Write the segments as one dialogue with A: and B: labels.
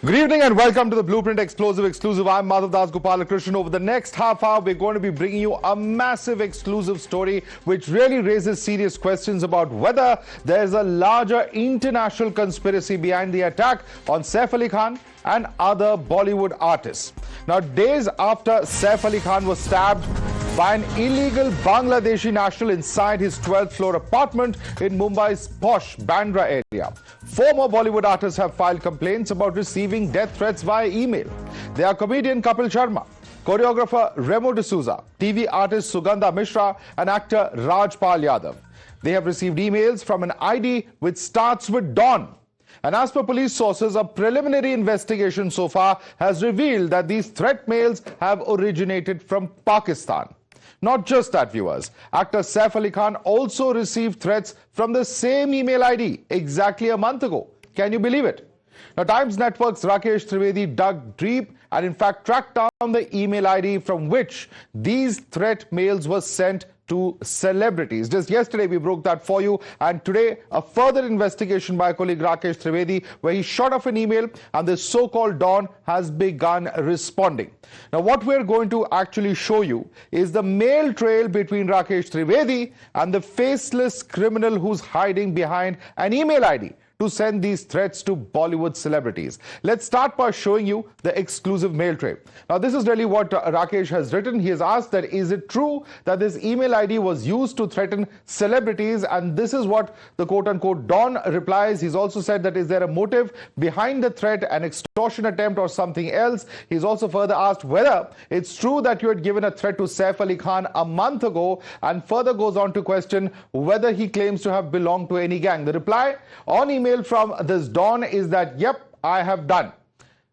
A: Good evening and welcome to the Blueprint Exclusive. I'm Madhavdas G. Over the next half hour, we're going to be bringing you a massive exclusive story which really raises serious questions about whether there's a larger international conspiracy behind the attack on Saif Ali Khan and other Bollywood artists. Now, days after Saif Ali Khan was stabbed by an illegal Bangladeshi national inside his 12th floor apartment in Mumbai's posh Bandra area, four more Bollywood artists have filed complaints about receiving death threats via email. They are comedian Kapil Sharma, choreographer Remo D'Souza, TV artist Sugandha Mishra and actor Rajpal Yadav. They have received emails from an ID which starts with Dawn. And as per police sources, a preliminary investigation so far has revealed that these threat mails have originated from Pakistan. Not just that, viewers. Actor Saif Ali Khan also received threats from the same email ID exactly a month ago. Can you believe it? Now, Times Network's Rakesh Trivedi dug deep and in fact tracked down the email ID from which these threat mails were sent to celebrities. Just yesterday we broke that for you, and today a further investigation by colleague Rakesh Trivedi where he shot off an email and this so-called Dawn has begun responding. Now, what we're going to actually show you is the mail trail between Rakesh Trivedi and the faceless criminal who's hiding behind an email ID to send these threats to Bollywood celebrities. Let's start by showing you the exclusive mail trail. Now, this is really what Rakesh has written. He has asked that is it true that this email ID was used to threaten celebrities, and this is what the quote-unquote Dawn replies. He's also said that is there a motive behind the threat, an extortion attempt or something else. He's also further asked whether it's true that you had given a threat to Saif Ali Khan a month ago, and further goes on to question whether he claims to have belonged to any gang. The reply on email from this Dawn is that, yep, I have done.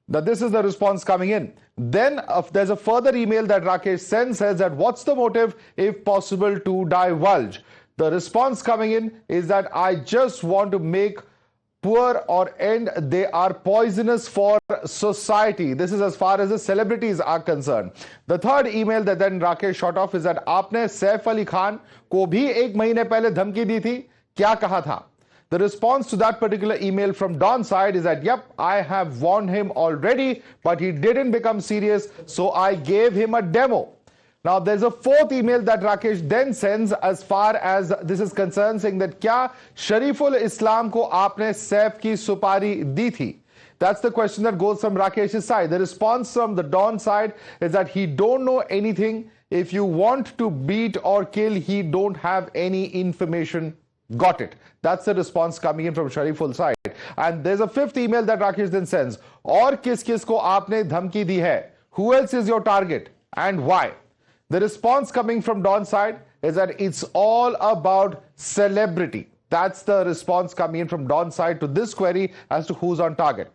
A: Now, this is the response coming in. Then there's a further email that Rakesh sends, says that what's the motive if possible to divulge. The response coming in is that I just want to make poor or end, they are poisonous for society. This is as far as the celebrities are concerned. The third email that then Rakesh shot off is that आपने सैफ अली खान को भी एक महीने पहले धमकी दी थी, क्या कहा था? The response to that particular email from Dawn's side is that, yep, I have warned him already, but he didn't become serious, so I gave him a demo. Now, there's a fourth email that Rakesh then sends as far as this is concerned, saying that, क्या शरीफुल इस्लाम को आपने सैफ की सुपारी दी थी? That's the question that goes from Rakesh's side. The response from the Dawn side is that he don't know anything. If you want to beat or kill, he don't have any information. Got it. That's the response coming in from Shariful side. And there's a fifth email that Rakesh then sends. और किस-किस को आपने धमकी दी है? Who else is your target and why? The response coming from Dawn's side is that it's all about celebrity. That's the response coming in from Dawn's side to this query as to who's on target.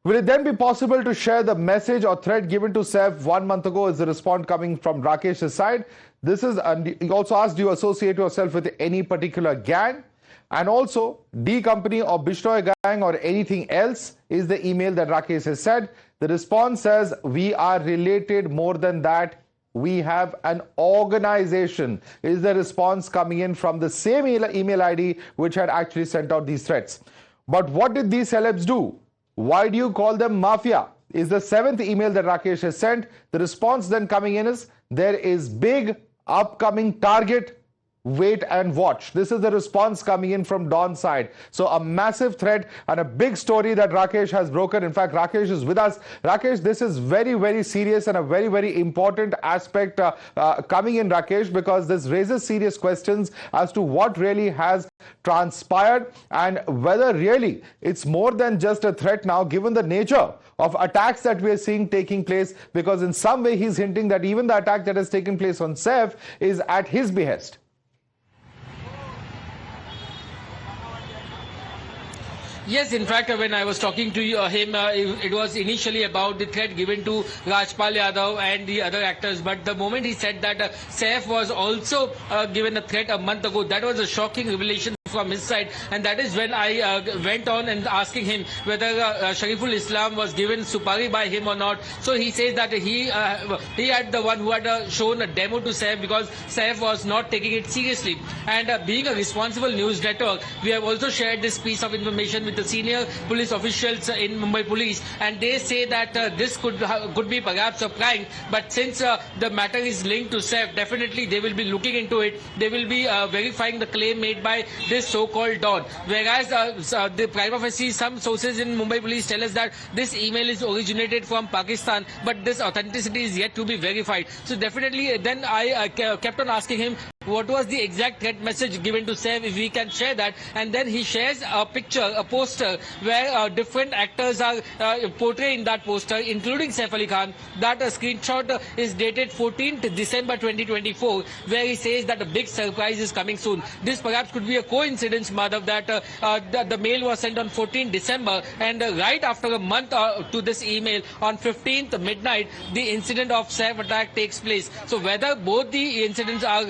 A: Will it then be possible to share the message or threat given to Saif 1 month ago? Is the response coming from Rakesh's side. This is, and he also asked, do you associate yourself with any particular gang? And also, D Company or Bishnoi gang or anything else is the email that Rakesh has said. The response says, we are related more than that. We have an organization, is the response coming in from the same email ID which had actually sent out these threats. But what did these celebs do? Why do you call them mafia? Is the seventh email that Rakesh has sent. The response then coming in is, there is big upcoming target. Wait and watch. This is the response coming in from Dawn's side. So a massive threat and a big story that Rakesh has broken. In fact, Rakesh is with us. Rakesh, this is very, very serious and a very, very important aspect coming in, Rakesh, because this raises serious questions as to what really has transpired and whether really it's more than just a threat now, given the nature of attacks that we are seeing taking place, because in some way he's hinting that even the attack that has taken place on Saif is at his behest.
B: Yes, in fact, when I was talking to him, it was initially about the threat given to Rajpal Yadav and the other actors. But the moment he said that Saif was also given a threat a month ago, that was a shocking revelation from his side, and that is when I went on and asking him whether Shariful Islam was given supari by him or not. So he says that he had the one who had shown a demo to Saif because Saif was not taking it seriously. And being a responsible news network, we have also shared this piece of information with the senior police officials in Mumbai Police, and they say that this could be perhaps a prank. But since the matter is linked to Saif, definitely they will be looking into it. They will be verifying the claim made by this so-called Don. Whereas the prima facie, some sources in Mumbai Police tell us that this email is originated from Pakistan, but this authenticity is yet to be verified. So definitely, then I kept on asking him what was the exact threat message given to Saif, if we can share that. And then he shares a picture, a poster, where different actors are portrayed in that poster, including Saif Ali Khan. That screenshot is dated 14th December 2024, where he says that a big surprise is coming soon. This perhaps could be a coincidence, Madhav, that the mail was sent on 14th December, and right after a month to this email, on 15th midnight, the incident of Saif attack takes place. So whether both the incidents are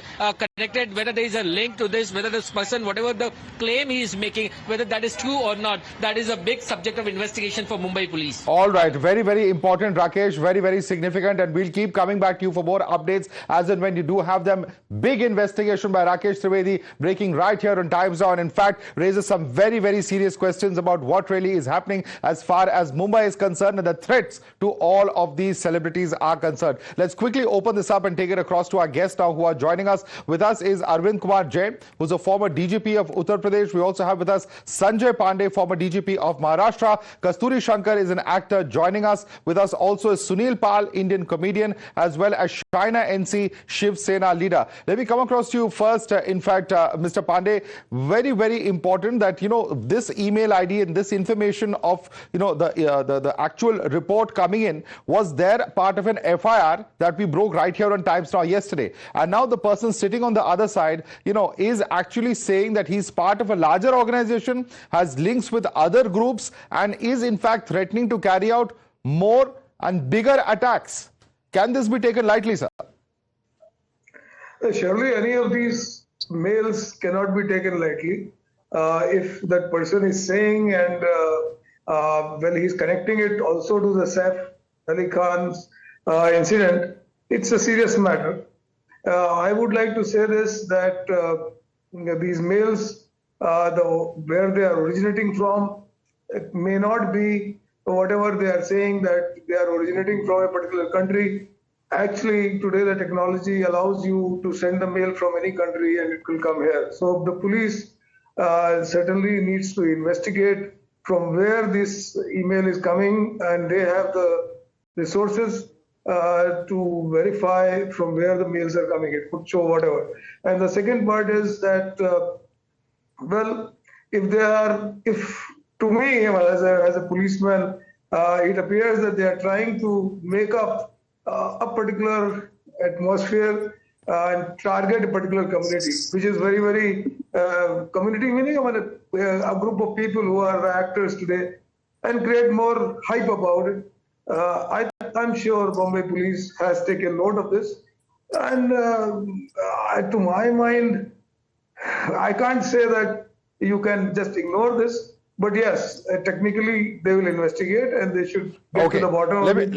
B: connected, whether there is a link to this, whether this person, whatever the claim he is making, whether that is true or not, that is a big subject of investigation for Mumbai Police.
A: All right, very, very important, Rakesh, very, very significant, and we'll keep coming back to you for more updates as and when you do have them. Big investigation by Rakesh Trivedi breaking right here on Times Now, and in fact raises some very, very serious questions about what really is happening as far as Mumbai is concerned and the threats to all of these celebrities are concerned. Let's quickly open this up and take it across to our guests now who are joining us. With us is Arvind Kumar Jain, who's a former DGP of Uttar Pradesh. We also have with us Sanjay Pandey, former DGP of Maharashtra. Kasturi Shankar is an actor joining us. With us also is Sunil Pal, Indian comedian, as well as Shaina NC, Shiv Sena leader. Let me come across to you first. Mr. Pandey, very, very important that, this email ID and this information of, the actual report coming in was there part of an FIR that we broke right here on Times Now yesterday. And now the person sitting on the other side, is actually saying that he's part of a larger organization, has links with other groups, and is in fact threatening to carry out more and bigger attacks. Can this be taken lightly, sir?
C: Surely any of these mails cannot be taken lightly. If that person is saying and he's connecting it also to the Saif Ali Khan's incident, it's a serious matter. I would like to say this, that these mails, where they are originating from, it may not be whatever they are saying that they are originating from a particular country. Actually, today the technology allows you to send the mail from any country and it will come here. So the police certainly needs to investigate from where this email is coming, and they have the resources to verify from where the mails are coming. It could show whatever. And the second part is that, if to me, as a policeman, it appears that they are trying to make up a particular atmosphere and target a particular community, which is very, very community meaning a group of people who are actors today, and create more hype about it. I'm sure Bombay Police has taken note of this, and to my mind, I can't say that you can just ignore this. But yes, technically they will investigate and they should get to the bottom of it.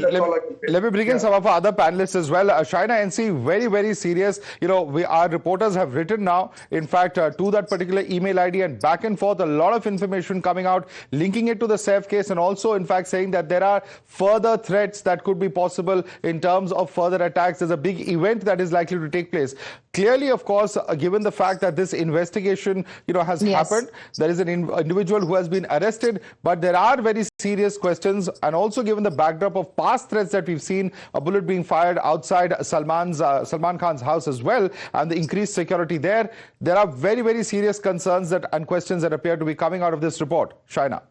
A: Let me bring in some of our other panelists as well. Shaina NC, very, very serious. Our reporters have written now, in fact, to that particular email ID and back and forth, a lot of information coming out, linking it to the Saif case, and also, in fact, saying that there are further threats that could be possible in terms of further attacks. There's a big event that is likely to take place. Clearly, of course, given the fact that this investigation, has happened, there is an individual who has been arrested, but there are very serious questions, and also given the backdrop of past threats that we've seen, a bullet being fired outside Salman Khan's house as well, and the increased security there are very, very serious concerns and questions that appear to be coming out of this report. Shaina.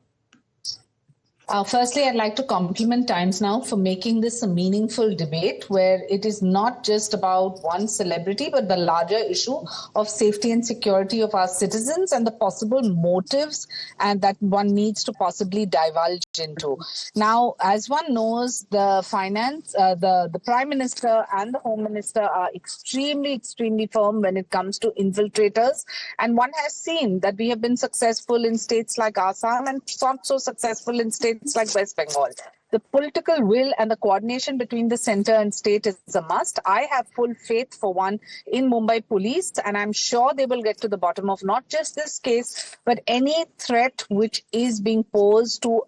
D: Firstly, I'd like to compliment Times Now for making this a meaningful debate where it is not just about one celebrity, but the larger issue of safety and security of our citizens and the possible motives and that one needs to possibly divulge into. Now, as one knows, the Prime Minister and the Home Minister are extremely firm when it comes to infiltrators. And one has seen that we have been successful in states like Assam and not so successful in states like West Bengal. The political will and the coordination between the center and state is a must. I have full faith, for one, in Mumbai police, and I'm sure they will get to the bottom of not just this case, but any threat which is being posed to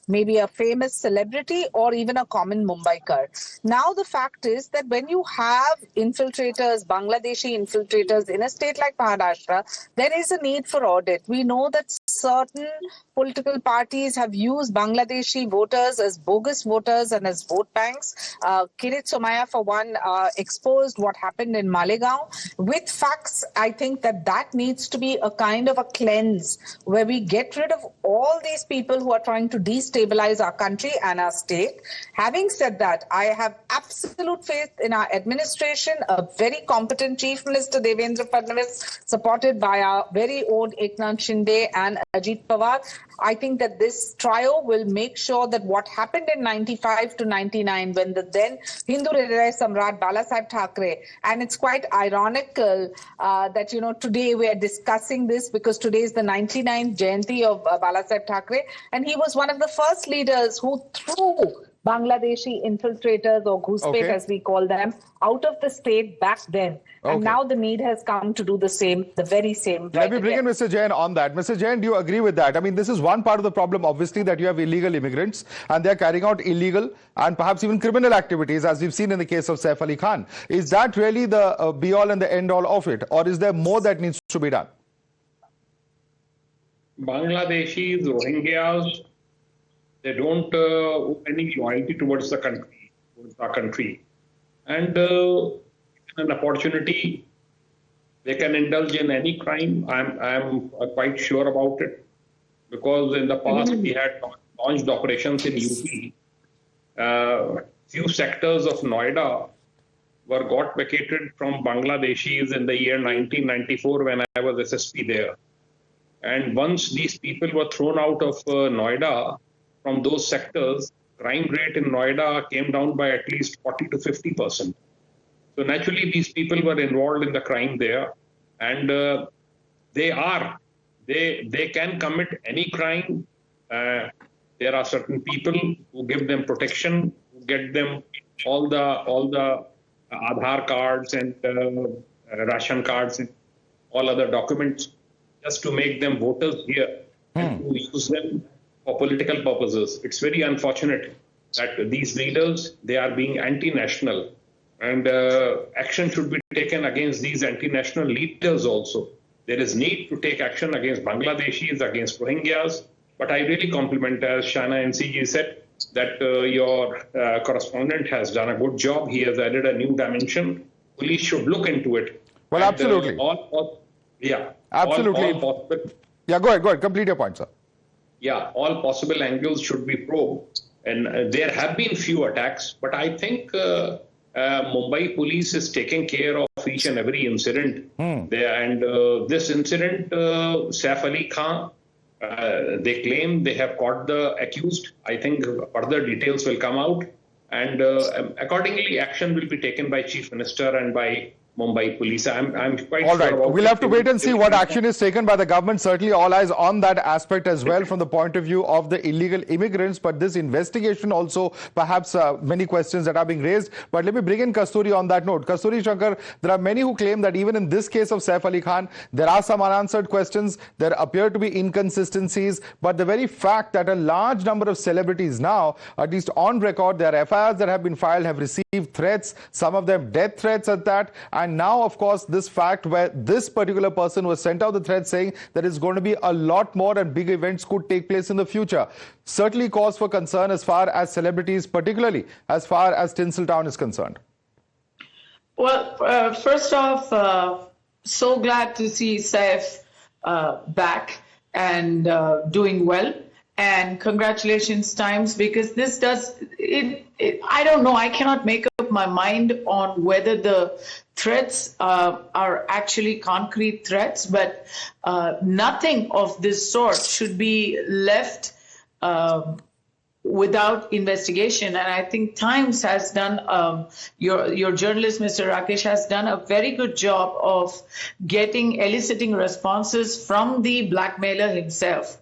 D: maybe a famous celebrity or even a common Mumbaiker. Now, the fact is that when you have infiltrators, Bangladeshi infiltrators in a state like Maharashtra, there is a need for audit. We know that certain political parties have used Bangladeshi voters as bogus voters and as vote banks. Kirit Somaya, for one, exposed what happened in Malegaon. With facts, I think that needs to be a kind of a cleanse where we get rid of all these people who are trying to destabilize our country and our state. Having said that, I have absolute faith in our administration, a very competent Chief Minister Devendra Fadnavis, supported by our very own Eknath Shinde and Ajit Pawar. I think that this trio will make sure that what happened in 95 to 99 when the then Hindu Hriday Samrat Balasaheb Thackeray, and it's quite ironical that, today we are discussing this because today is the 99th Jayanti of Balasaheb Thackeray, and he was one of the first leaders who threw Bangladeshi infiltrators, or Ghuspe as we call them, out of the state back then. And now the need has come to do the same, the very same.
A: Let me bring in Mr. Jain on that. Mr. Jain, do you agree with that? I mean, this is one part of the problem, obviously, that you have illegal immigrants and they're carrying out illegal and perhaps even criminal activities, as we've seen in the case of Saif Ali Khan. Is that really the be-all and the end-all of it? Or is there more that needs to be done?
E: Bangladeshis, Rohingyas, they don't owe any loyalty towards the country, towards our country. And an opportunity, they can indulge in any crime. I'm quite sure about it, because in the past we had launched operations in UP. Few sectors of Noida were got vacated from Bangladeshis in the year 1994 when I was SSP there. And once these people were thrown out of Noida from those sectors, crime rate in Noida came down by at least 40 to 50%. So naturally, these people were involved in the crime there, and they can commit any crime. There are certain people who give them protection, who get them all the Aadhaar cards and ration cards and all other documents, just to make them voters here and to use them for political purposes. It's very unfortunate that these leaders, they are being anti-national, and action should be taken against these anti-national leaders also. There is need to take action against Bangladeshis, against Rohingyas, but I really compliment, as Shana NCG said, that your correspondent has done a good job. He has added a new dimension. Police should look into it.
A: Well, and, absolutely. Absolutely. Yeah, go ahead. Complete your point, sir.
E: Yeah, all possible angles should be probed. And there have been few attacks, but I think Mumbai police is taking care of each and every incident. There, and this incident, Saif Ali Khan, they claim they have caught the accused. I think further details will come out, and accordingly action will be taken by Chief Minister and by Mumbai police. I'm quite
A: all right.
E: Sure
A: we'll have to wait and see what action is taken by the government. Certainly all eyes on that aspect as well from the point of view of the illegal immigrants. But this investigation also, perhaps many questions that are being raised. But let me bring in Kasturi on that note. Kasturi Shankar, there are many who claim that even in this case of Saif Ali Khan, there are some unanswered questions. There appear to be inconsistencies. But the very fact that a large number of celebrities now, at least on record, there are FIRs that have been filed, have received threats, some of them death threats at that. And now, of course, this fact where this particular person was sent out the threat saying that it's going to be a lot more and big events could take place in the future. Certainly cause for concern as far as celebrities, particularly as far as Tinseltown is concerned.
F: Well, first off, so glad to see Saif back and doing well. And congratulations, Times, because this does, I don't know, I cannot make up my mind on whether the threats are actually concrete threats, but nothing of this sort should be left without investigation. And I think Times has done, your journalist, Mr. Rakesh, has done a very good job of eliciting responses from the blackmailer himself.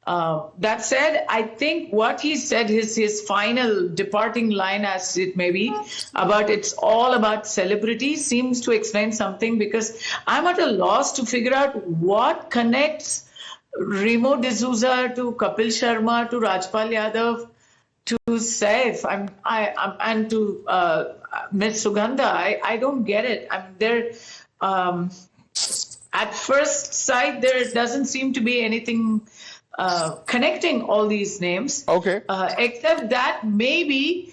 F: That said, I think what he said, his final departing line, as it may be, about it's all about celebrities, seems to explain something, because I'm at a loss to figure out what connects Remo D'Souza to Kapil Sharma to Rajpal Yadav to Saif and to Ms. Sugandha. I don't get it. At first sight, there doesn't seem to be anything connecting all these names.
A: Okay.
F: Except that maybe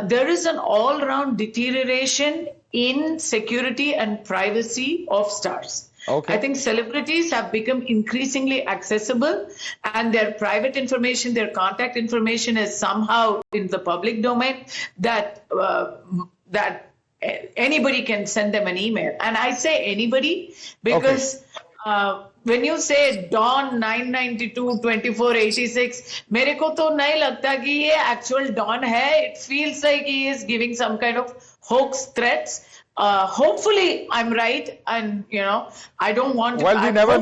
F: there is an all-round deterioration in security and privacy of stars.
A: Okay.
F: I think celebrities have become increasingly accessible, and their private information, their contact information is somehow in the public domain, that anybody can send them an email. And I say anybody because when you say Don 992 2486, मेरे को तो नहीं लगता कि ये actual Don है. It feels like he is giving some kind of hoax threats. Hopefully I'm right, and I don't want to.
A: Well, we never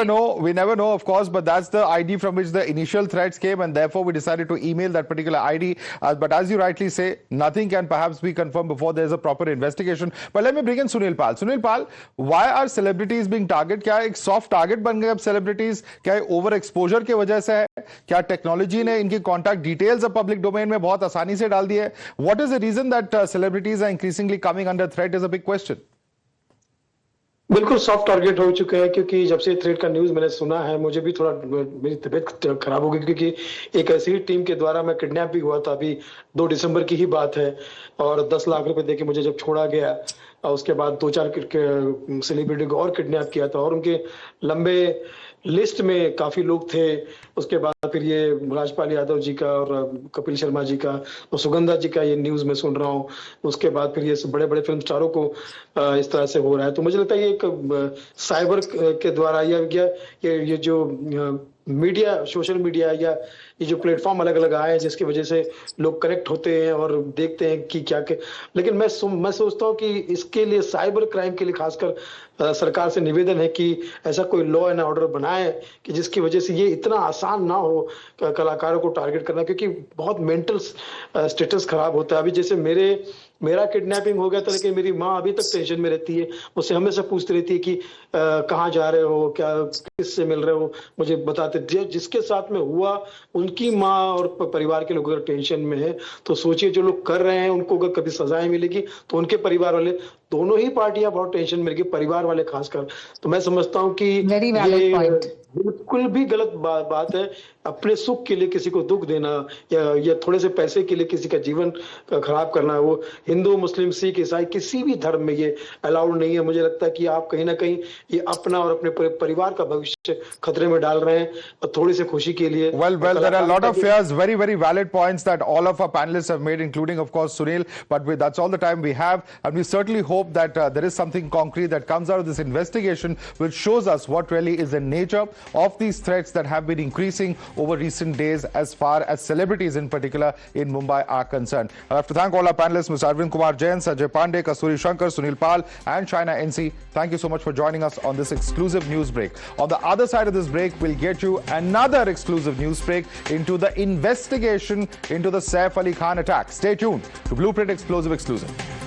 A: know. We never know, of course. But that's the ID from which the initial threats came, and therefore we decided to email that particular ID. But as you rightly say, nothing can perhaps be confirmed before there is a proper investigation. But let me bring in Sunil Pal. Sunil Pal, why are celebrities being targeted? क्या एक soft target बन गए अब celebrities? क्या over exposure के वजह से है? क्या technology ने इनकी contact details अब public domain में बहुत आसानी से डाल दी है? What is the reason that celebrities are increasingly coming under threat is a big question.
G: बिल्कुल सॉफ्ट टारगेट हो चुके हैं, क्योंकि जब से थ्रेट का न्यूज मैंने सुना है, मुझे भी थोड़ा मेरी तबीयत खराब हो गई, क्योंकि एक ऐसी ही टीम के द्वारा मैं किडनैप भी हुआ था. अभी 2 दिसंबर की ही बात है, और 10 लाख रुपए देके मुझे जब छोड़ा गया, और उसके बाद 2-4 सेलिब्रिटी को और किडनैप किया था, और उनके लंबे लिस्ट में काफी लोग थे. उसके बाद फिर ये राजपाल यादव जी का और कपिल शर्मा जी का और सुगंधा जी का ये न्यूज में सुन रहा हूँ. उसके बाद फिर ये बड़े बड़े फिल्म स्टारों को इस तरह से हो रहा है. तो मुझे लगता है ये एक साइबर के द्वारा ये जो मीडिया, सोशल मीडिया या ये जो प्लेटफॉर्म अलग अलग आए हैं, जिसकी वजह से लोग कनेक्ट होते हैं और देखते हैं कि क्या लेकिन मैं सोचता हूँ कि इसके लिए साइबर क्राइम के लिए खासकर सरकार से निवेदन है कि ऐसा कोई लॉ एंड ऑर्डर बनाए कि जिसकी वजह से ये इतना आसान ना हो कलाकारों को टारगेट करना, क्योंकि बहुत मेंटल स्टेटस खराब होता है. अभी जैसे मेरा किडनैपिंग हो गया था, लेकिन मेरी माँ अभी तक टेंशन में रहती है. मुझसे हमेशा पूछती रहती है कि कहाँ जा रहे हो, क्या किससे मिल रहे हो, मुझे बताते. जिसके साथ में हुआ उनकी माँ और परिवार के लोग अगर टेंशन में है, तो सोचिए जो लोग कर रहे हैं उनको अगर कभी सजाएं मिलेगी तो उनके परिवार वाले, दोनों ही पार्टियां बहुत टेंशन में रहेगी, परिवार वाले खासकर. तो मैं समझता हूँ कि ये बिल्कुल भी गलत बात है. अपने सुख के लिए किसी को दुख देना या थोड़े से पैसे के लिए किसी का जीवन खराब करना, वो हिंदू, मुस्लिम, सिख, ईसाई किसी भी धर्म में ये अलाउड नहीं है. मुझे लगता है कि आप कहीं ना कहीं ये अपना और अपने परिवार का भविष्य खतरे में डाल रहे हैं और थोड़ी सी खुशी के लिए.
A: Well, there are a lot of fears, very, very valid points that all of our panelists have made, including, of course, Sunil. But that's all the time we have, and we certainly hope that there is something concrete that comes out of this investigation, which shows us what really is the nature of these threats that have been increasing over recent days as far as celebrities in particular in Mumbai are concerned. I have to thank all our panelists, Mr. Arvind Kumar Jain, Sajay Pandey, Kasturi Shankar, Sunil Pal and China NC. Thank you so much for joining us on this exclusive news break. On the other side of this break, we'll get you another exclusive news break into the investigation into the Saif Ali Khan attack. Stay tuned to Blueprint Explosive Exclusive.